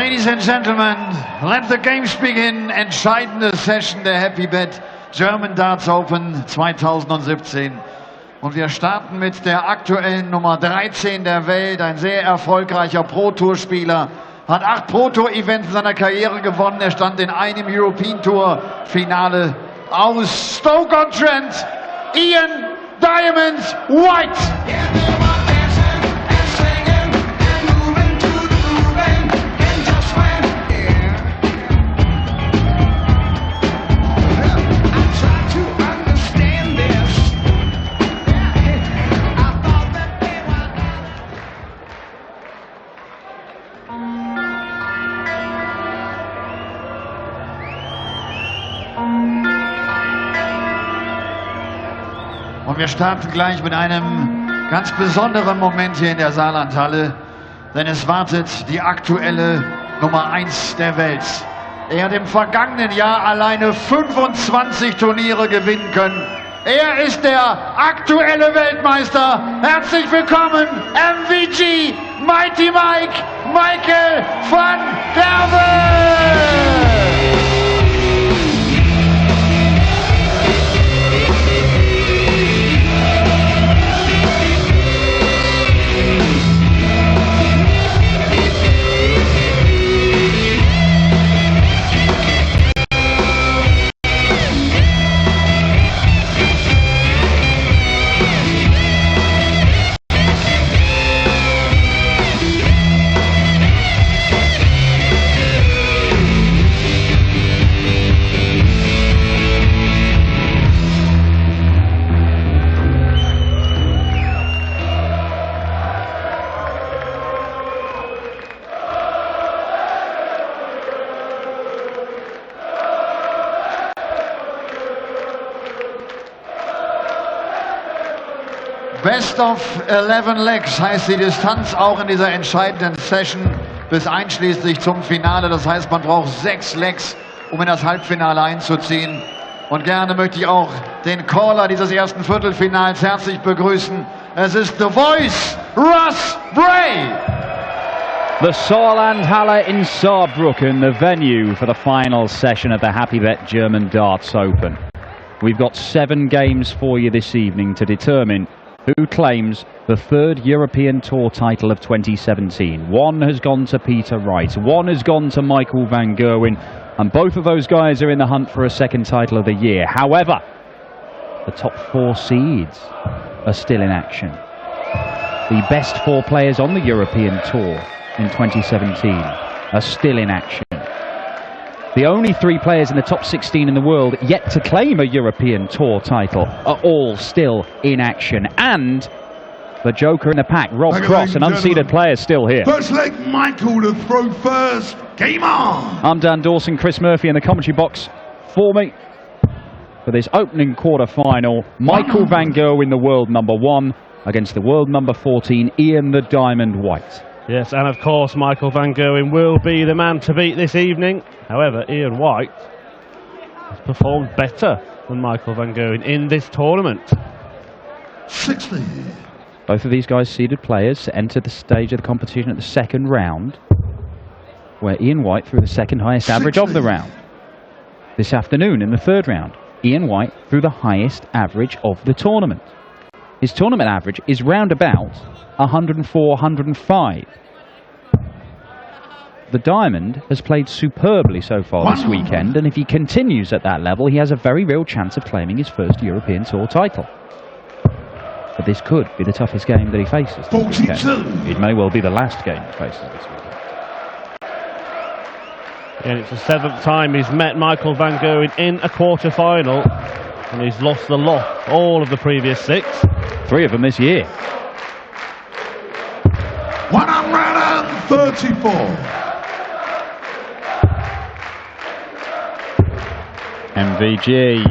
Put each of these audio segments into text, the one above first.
Ladies and Gentlemen, let the games begin. Entscheidende Session der Happy Bet German Darts Open 2017. Und wir starten mit der aktuellen Nummer 13 der Welt, ein sehr erfolgreicher Pro-Tour-Spieler, hat 8 Pro-Tour-Events in seiner Karriere gewonnen. Er stand in einem European Tour-Finale aus Stoke-on-Trent, Ian Diamond White. Und wir starten gleich mit einem ganz besonderen Moment hier in der Saarlandhalle, denn es wartet die aktuelle Nummer 1 der Welt. Er hat im vergangenen Jahr alleine 25 Turniere gewinnen können. Er ist der aktuelle Weltmeister. Herzlich willkommen, MVG, Mighty Mike, Michael van Gerwen! Best of 11 Legs heißt die Distanz auch in dieser entscheidenden Session bis einschließlich zum Finale. Das heißt, man braucht 6 Legs, um in das Halbfinale einzuziehen. Und gerne möchte ich auch den Caller dieses ersten Viertelfinals herzlich begrüßen. Es ist The Voice, Russ Bray. The Saarlandhalle in Saarbrücken, the venue for the final session of the Happy Bet German Darts Open. We've got 7 games for you this evening to determine who claims the 3rd European Tour title of 2017. One has gone to Peter Wright, one has gone to Michael van Gerwen, and both of those guys are in the hunt for a 2nd title of the year. However, the top 4 seeds are still in action. The best 4 players on the European Tour in 2017 are still in action. The only 3 players in the top 16 in the world yet to claim a European Tour title are all still in action. And the joker in the pack, Rob Cross, an unseeded player, still here. First leg, Michael to throw first. Game on! I'm Dan Dawson, Chris Murphy in the commentary box for me for this opening quarter-final. Michael van Gerwen, the world number 1, against the world number 14, Ian the Diamond White. Yes, and of course Michael van Gerwen will be the man to beat this evening. However, Ian White has performed better than Michael van Gerwen in this tournament. 60. Both of these guys seeded players entered the stage of the competition at the 2nd round, where Ian White threw the 2nd highest average of the round. This afternoon in the 3rd round, Ian White threw the highest average of the tournament. His tournament average is round about 104, 105. The Diamond has played superbly so far this weekend, and if he continues at that level, he has a very real chance of claiming his 1st European Tour title. But this could be the toughest game that he faces this weekend. It may well be the last game he faces this weekend. And it's the 7th time he's met Michael van Gerwen in a quarter-final, and he's lost the lot all of the previous 6. 3 of them this year. 134. MVG.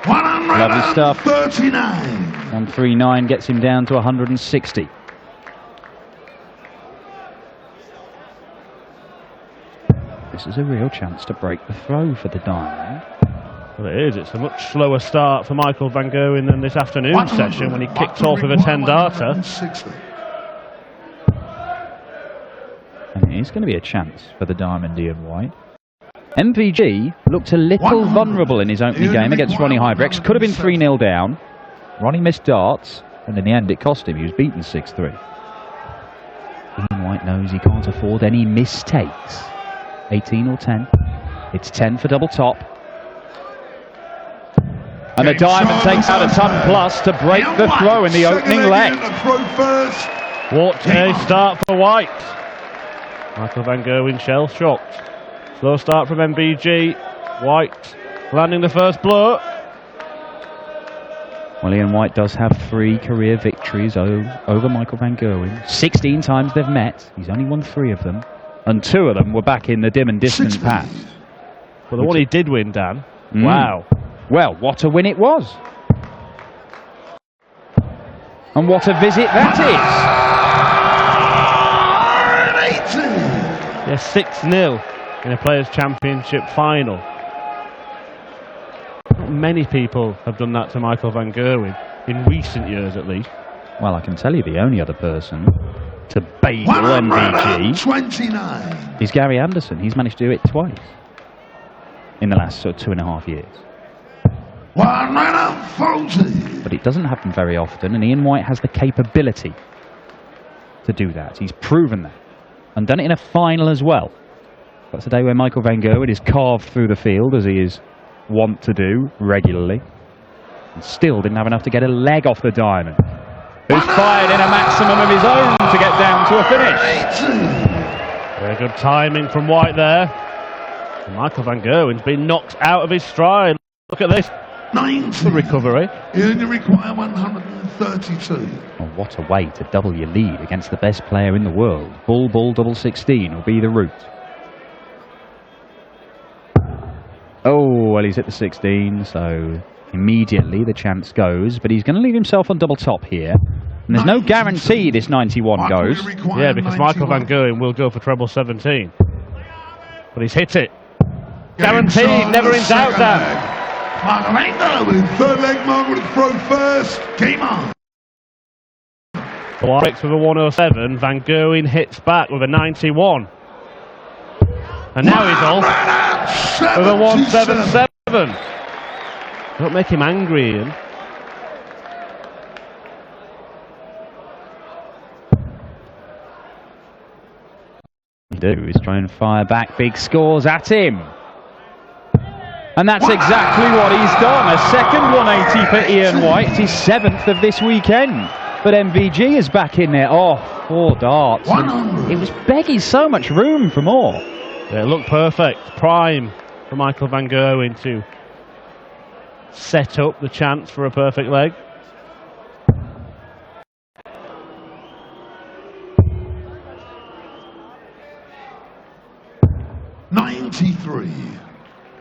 Lovely stuff. 139. 139 gets him down to 160. This is a real chance to break the throw for the Diamond. Well, it is. It's a much slower start for Michael van Gerwen than this afternoon session when he kicked off with a 10-darter. And it is it's going to be a chance for the Diamond Ian White. MVG looked a little vulnerable in his opening game against Ronnie Hybrex. Could have been 3-0 down. Ronnie missed darts, and in the end it cost him. He was beaten 6-3. Ian White knows he can't afford any mistakes. 18 or 10. It's 10 for double top. And the Diamond takes out a ton plus to break the throw in the opening leg. What a start for White. Michael van Gerwen shell-shocked. Slow start from MVG. White landing the first blow. Well, Ian White does have 3 career victories over Michael van Gerwen. 16 times they've met. He's only won 3 of them. And 2 of them were back in the dim and distant past. But the one he did win, Dan. Wow. Well, what a win it was. And what a visit that is. Yes, 6-0 in a Players' Championship final. Not many people have done that to Michael van Gerwen, in recent years at least. Well, I can tell you the only other person to bagel MVG 29 is Gary Anderson. He's managed to do it twice in the last 2.5 years. 140. But it doesn't happen very often, and Ian White has the capability to do that. He's proven that, and done it in a final as well. That's a day where Michael van Gerwen is carved through the field, as he is wont to do regularly, and still didn't have enough to get a leg off the Diamond, who's fired in a maximum of his own to get down to a finish. Very good timing from White there. And Michael van Gerwen's been knocked out of his stride. Look at this. 90. The recovery. You only require 132. Oh, what a way to double your lead against the best player in the world. Bull, double 16 will be the route. Oh, well, he's hit the 16, so immediately the chance goes. But he's going to leave himself on double top here. And there's no guarantee this 91 goes. Yeah, because Michael van Gerwen will go for treble 17. But he's hit it. Guaranteed, never in doubt, Dan. Third leg, Margaret throw first. Game on. White with a 107. Van Gerwen hits back with a 91. And now he's off with a 177. Don't make him angry, Ian. Do is try and fire back big scores at him. And that's exactly what he's done. A second 180 for Ian White. His 7th of this weekend. But MVG is back in there. Oh, 4 darts. It was begging so much room for more. Yeah, it looked perfect. Prime for Michael van Gerwen to set up the chance for a perfect leg.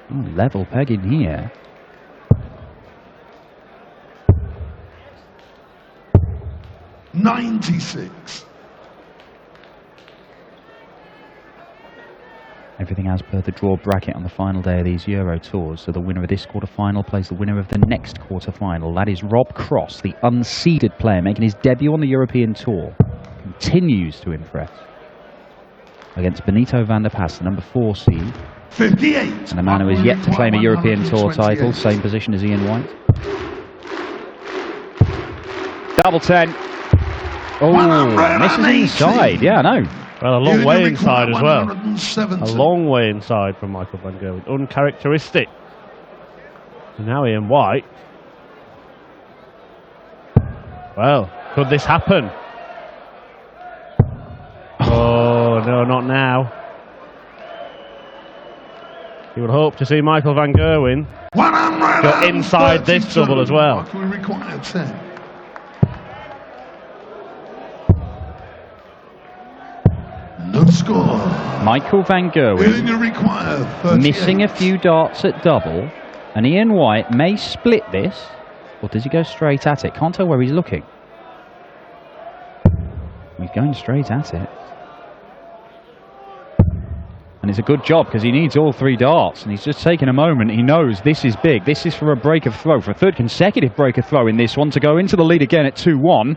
Oh, level pegging here. $96. Everything as per the draw bracket on the final day of these Euro Tours. So the winner of this quarter-final plays the winner of the next quarter-final. That is Rob Cross, the unseeded player, making his debut on the European Tour. Continues to impress. Against Benito van der Pas, the number 4 seed. 58. And the man who is yet to claim a European Tour title, same position as Ian White. Double 10. Oh, misses inside. Yeah, I know. Well, a long way inside as well. A long way inside from Michael van Gerwen. Uncharacteristic. And now Ian White. Well, could this happen? Oh, no, not now. You would hope to see Michael van Gerwen go inside this double as well. No score. Michael van Gerwen missing a few darts at double, and Ian White may split this, or does he go straight at it? Can't tell where he's looking. He's going straight at it. And it's a good job because he needs all 3 darts, and he's just taking a moment. He knows this is big. This is for a break of throw, for a 3rd consecutive break of throw in this one to go into the lead again at 2-1.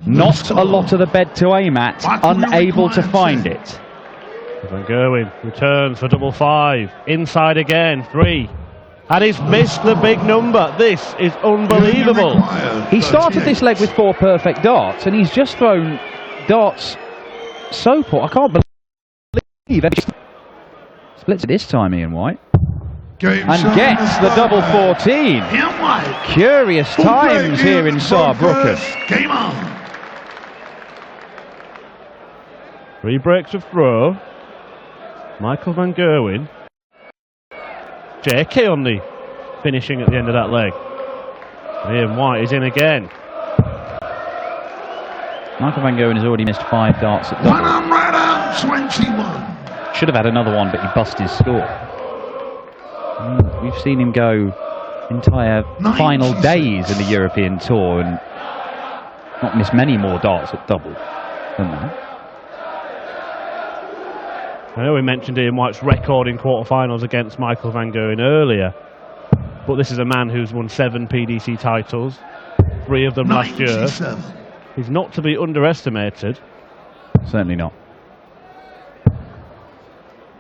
Not a lot of the bed to aim at, unable to find it. Van Gerwen returns for double 5. Inside again, 3. And he's missed the big number. This is unbelievable. He started this leg with 4 perfect darts, and he's just thrown darts so poor. I can't believe it. Splits it this time, Ian White. And gets the double 14. Curious times here in Saarbrücken. Game on. 3 breaks of throw. Michael Van Gerwen. JK on the finishing at the end of that leg. Ian White is in again. Michael Van Gerwen has already missed 5 darts at double. 121. Should have had another one, but he busted his score. We've seen him go entire final days in the European Tour and not miss many more darts at double than that. I know we mentioned Ian White's record in quarterfinals against Michael Van Gerwen earlier, but this is a man who's won 7 PDC titles, 3 of them last year. He's not to be underestimated. Certainly not.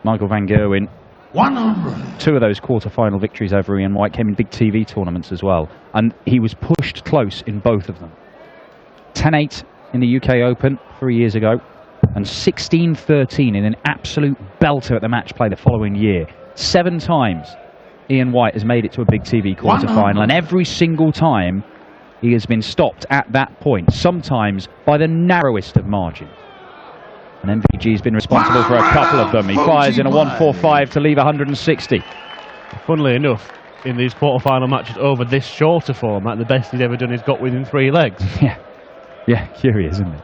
Michael Van Gerwen, 100. 2 of those quarter-final victories over Ian White came in big TV tournaments as well, and he was pushed close in both of them. 10-8 in the UK Open 3 years ago, and 16-13 in an absolute belter at the match play the following year. 7 times Ian White has made it to a big TV quarter-final, and every single time he has been stopped at that point, sometimes by the narrowest of margins. And MVG's been responsible for a couple of them. He fires in a 145 to leave 160. Funnily enough, in these quarter-final matches over this shorter format, the best he's ever done is got within 3 legs. Yeah, curious, isn't it?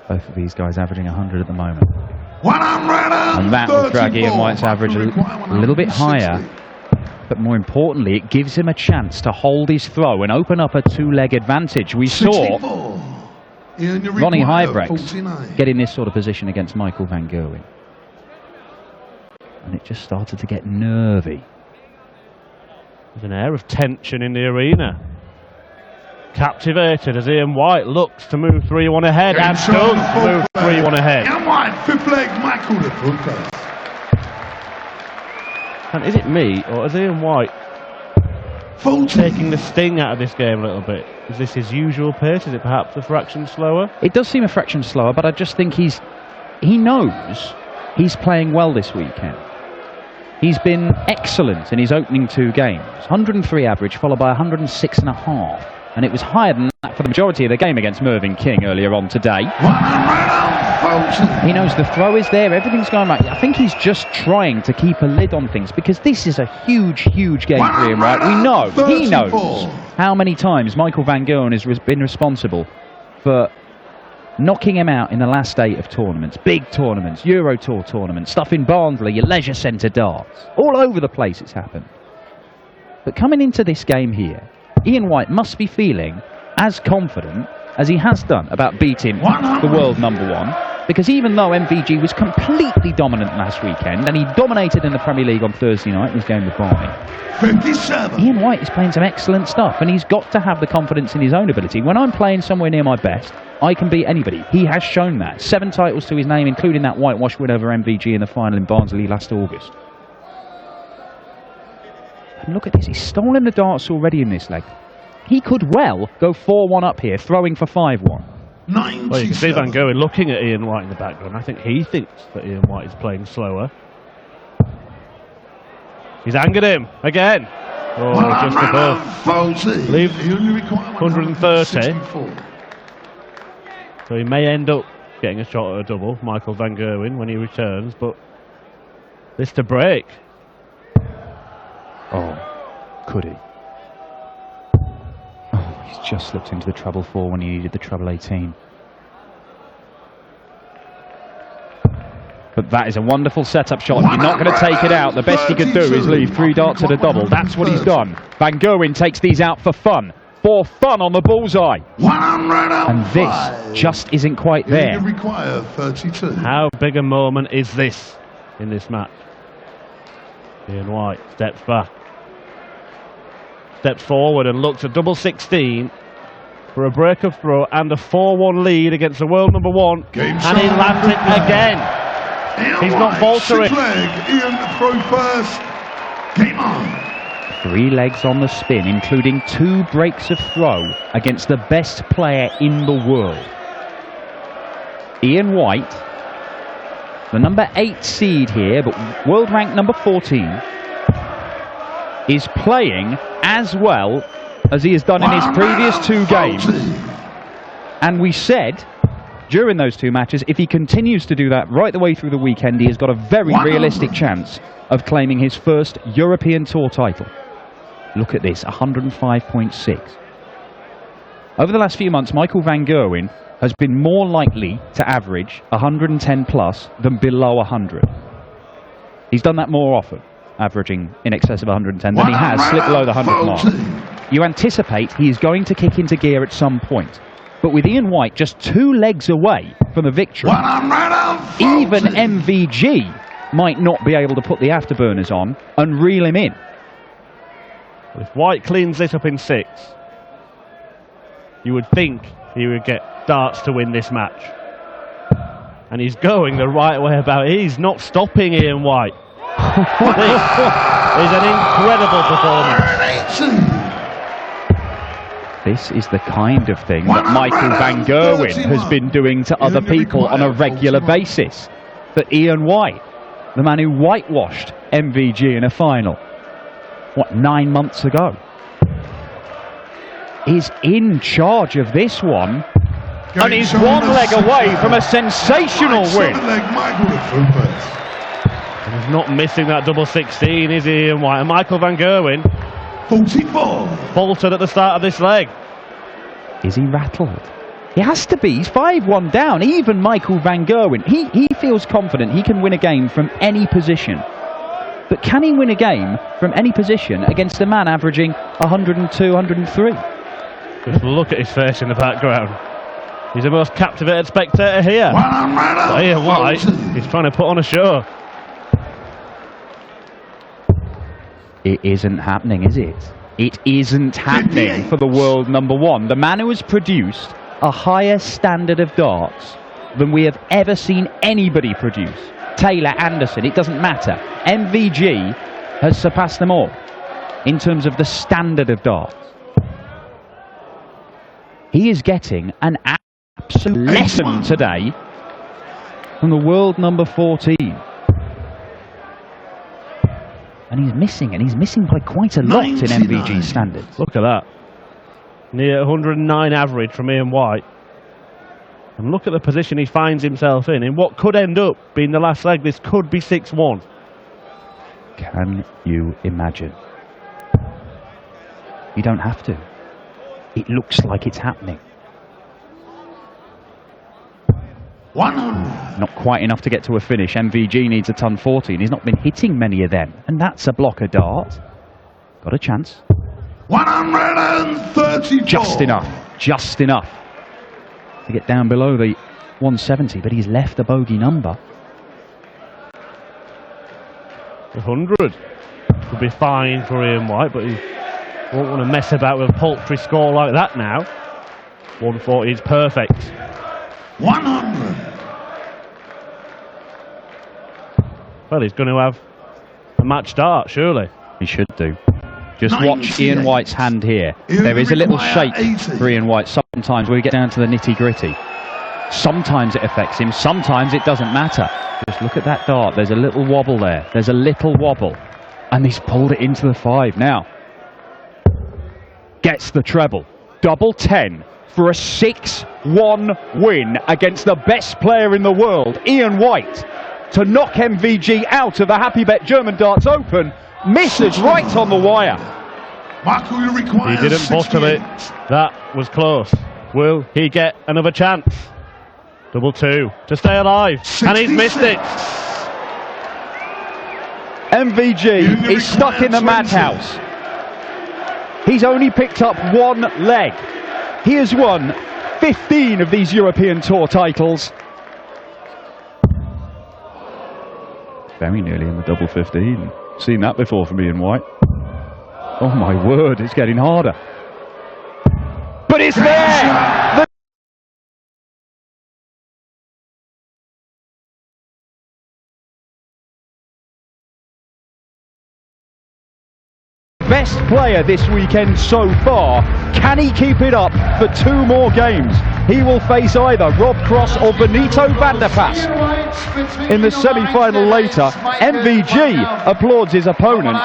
Both of these guys averaging 100 at the moment. 134. And that will drag Ian White's average a little bit higher. But more importantly, it gives him a chance to hold his throw and open up a 2-leg advantage. We saw Ronnie Huybrechts get in this sort of position against Michael Van Gerwen. And it just started to get nervy. There's an air of tension in the arena. Captivated as Ian White looks to move 3-1 ahead and does move 3-1 ahead. Ian White, 5th leg, Michael the front. And is it me, or is Ian White taking the sting out of this game a little bit? Is this his usual pace? Is it perhaps a fraction slower? It does seem a fraction slower, but I just think he knows he's playing well this weekend. He's been excellent in his opening 2 games. 103 average, followed by 106.5. And it was higher than that for the majority of the game against Mervyn King earlier on today. He knows the throw is there, everything's going right. I think he's just trying to keep a lid on things because this is a huge, huge game for Ian White. We know, he knows how many times Michael Van Gerwen has been responsible for knocking him out in the last 8 of tournaments. Big tournaments, Euro Tour tournaments, stuff in Barnsley, your leisure centre darts. All over the place it's happened. But coming into this game here, Ian White must be feeling as confident as he has done about beating the world #1, because even though MVG was completely dominant last weekend and he dominated in the Premier League on Thursday night in his game with Barney, 57. Ian White is playing some excellent stuff, and he's got to have the confidence in his own ability. When I'm playing somewhere near my best, I can beat anybody. He has shown that. 7 titles to his name, including that whitewash win over MVG in the final in Barnsley last August. And look at this, he's stolen the darts already in this leg. He could well go 4-1 up here, throwing for 5-1. Well, you can see Van Gerwen looking at Ian White in the background. I think he thinks that Ian White is playing slower. He's angered him again. Oh, just above. Leave 130. So he may end up getting a shot at a double, Michael Van Gerwen, when he returns, but this to break. Oh, could he? Oh, he's just slipped into the treble 4 when he needed the treble 18. But that is a wonderful setup shot. You're not going to take it out. The best he could do is leave 3 darts at a double. That's what he's done. Van Gerwen takes these out for fun. For fun on the bullseye. And this just isn't quite there. Require 32. How big a moment is this in this match? Ian White steps back. steps forward and looks at double 16 for a break of throw and a 4-1 lead against the world number 1. And he lands it again. He's not faltering. Ian, throw first. Game on. 3 legs on the spin, including 2 breaks of throw against the best player in the world. Ian White, the number 8 seed here, but world rank number 14, is playing as well as he has done in his previous 2 games. And we said during those 2 matches, if he continues to do that right the way through the weekend, he has got a very realistic chance of claiming his first European Tour title. Look at this, 105.6. Over the last few months, Michael van Gerwen has been more likely to average 110 plus than below 100. He's done that more often, averaging in excess of 110 than he has slipped below the 100 mark. You anticipate he is going to kick into gear at some point. But with Ian White just 2 legs away from a victory, even MVG might not be able to put the afterburners on and reel him in. If White cleans this up in 6, you would think he would get darts to win this match. And he's going the right way about it. He's not stopping Ian White. This is an incredible performance. This is the kind of thing that Michael van Gerwen has been doing to other people on a regular basis. But Ian White, the man who whitewashed MVG in a final, 9 months ago, is in charge of this one. And he's 1 leg away from a sensational win. He's not missing that double 16, is he, Ian White? And Michael van Gerwen 44. Faltered at the start of this leg. Is he rattled? He has to be. He's 5-1 down. Even Michael van Gerwen, he feels confident he can win a game from any position. But can he win a game from any position against a man averaging 102, 103? Just look at his face in the background. He's the most captivated spectator here. But Ian White, he's trying to put on a show. It isn't happening, is it? It isn't happening for the world number 1. The man who has produced a higher standard of darts than we have ever seen anybody produce. Taylor, Anderson, it doesn't matter. MVG has surpassed them all in terms of the standard of darts. He is getting an absolute lesson today from the world number 14. And he's missing by quite a lot 99. In MVG standards. Look at that. Near 109 average from Ian White. And look at the position he finds himself in what could end up being the last leg. This could be 6-1. Can you imagine? You don't have to. It looks like it's happening. 100. Not quite enough to get to a finish. MVG needs a ton 40, and he's not been hitting many of them. And that's a blocker dart. Got a chance. 134. Just enough to get down below the 170, but he's left a bogey number. 100 could be fine for Ian White, but he won't want to mess about with a paltry score like that now. 140 is perfect. 100. Well, he's going to have a match start, surely. He should do. Just watch Ian White's hand here. There is a little shake for Ian White sometimes where we get down to the nitty-gritty. Sometimes it affects him, sometimes it doesn't matter. Just look at that dart. There's a little wobble there. There's a little wobble. And he's pulled it into the 5 now. Gets the treble. Double 10 for a 6-1 win against the best player in the world, Ian White, to knock MVG out of the Happy Bet German Darts Open. Misses right on the wire. He didn't bottle it. That was close. Will he get another chance? Double 2 to stay alive. 67. And he's missed it. MVG is stuck in the madhouse. He's only picked up 1 leg. He has won 15 of these European Tour titles. Very nearly in the double 15. Seen that before from Ian White. Oh my word, it's getting harder. But it's there! Best player this weekend so far. Can he keep it up for 2 more games? He will face either Rob Cross or Benito van der Pas. In the semi-final later, MVG applauds his opponent.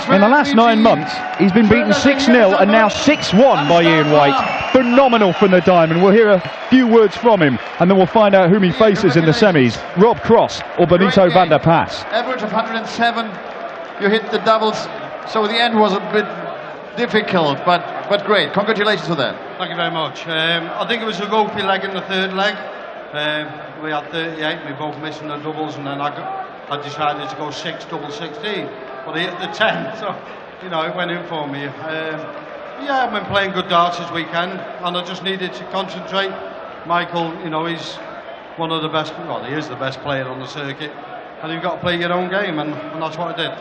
In the last 9 months, he's been beaten 6-0 and now 6-1 by Ian White. Phenomenal from the Diamond. We'll hear a few words from him and then we'll find out whom he faces in the semis, Rob Cross or Benito van der Pas. Average of 107, you hit the doubles, so the end was a bit difficult, but great. Congratulations for that. Thank you very much. I think it was a ropey leg in the third leg. We had 38, we both missing the doubles, and then I decided to go 6 double 16, but he hit the 10, so you know it went in for me. Yeah, I've been playing good darts this weekend, and I just needed to concentrate. Michael, you know, he's one of the best. Well, he is the best player on the circuit, and you've got to play your own game, and that's what I did.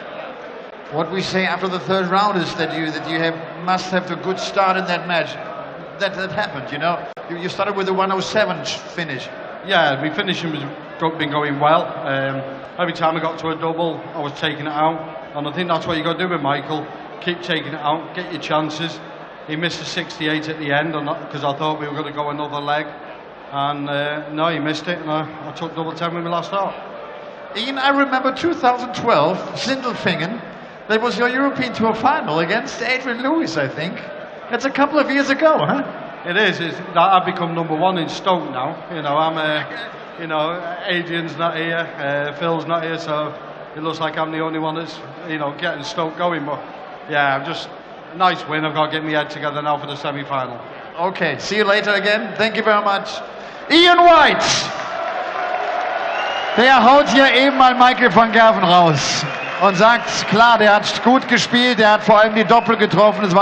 What we say after the third round is that you must have a good start in that match. That happened, you know. You started with a 107 finish. Yeah, my finishing was been going well. Every time I got to a double, I was taking it out, and I think that's what you got to do with Michael. Keep taking it out, get your chances. He missed a 68 at the end, because I thought we were going to go another leg, and no, he missed it, and I took double 10 with my last start. Ian, I remember 2012, Sindelfingen. That was your European Tour final against Adrian Lewis, I think. That's a couple of years ago, huh? It is. I've become #1 in Stoke now. You know, you know, Adrian's not here, Phil's not here, so it looks like I'm the only one that's, you know, getting Stoke going. But yeah, I'm just a nice win. I've got to get my head together now for the semi-final. Okay, see you later again. Thank you very much. Ian White! Der haut hier eben mal Michael van Gerwen raus und sagt, klar, der hat gut gespielt, der hat vor allem die Doppel getroffen. Es war